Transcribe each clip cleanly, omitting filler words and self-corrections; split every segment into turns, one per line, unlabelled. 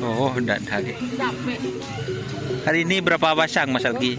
Oh, enggak hari. Hari ini berapa pasang Mas Alki?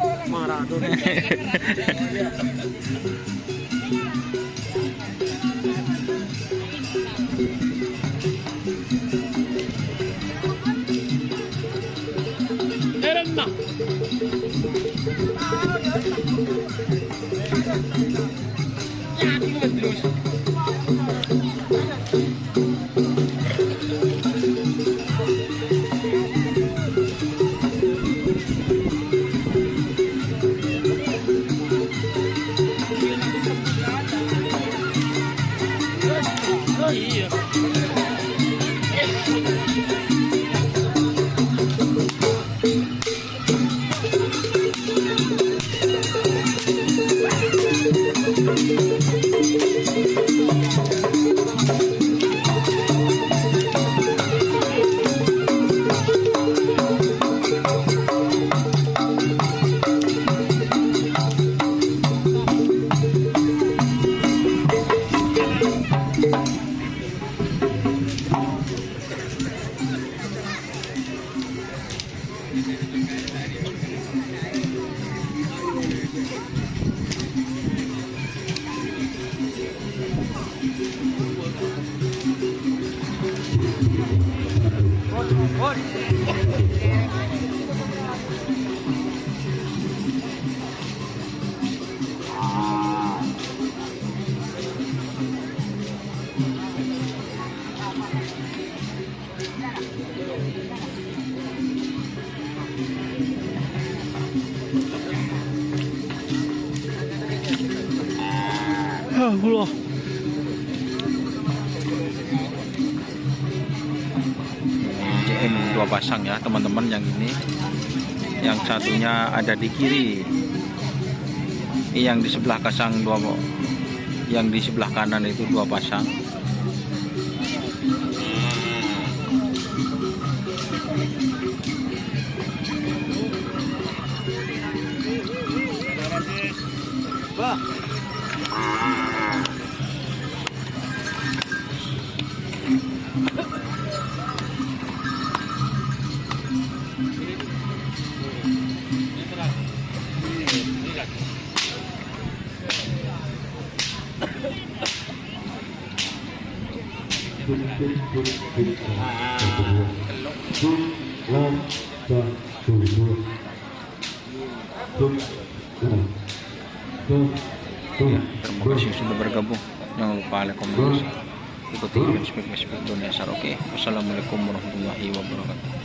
Allah. JM 2 pasang ya teman-teman, yang ini. Yang satunya ada di kiri. Yang di sebelah pasang 2, yang di sebelah kanan itu 2 pasang. Terima kasih sudah bergabung. Jangan lupa like, komen, ikuti Facebook Dunia Sar. Oke, wassalamualaikum warahmatullahi wabarakatuh.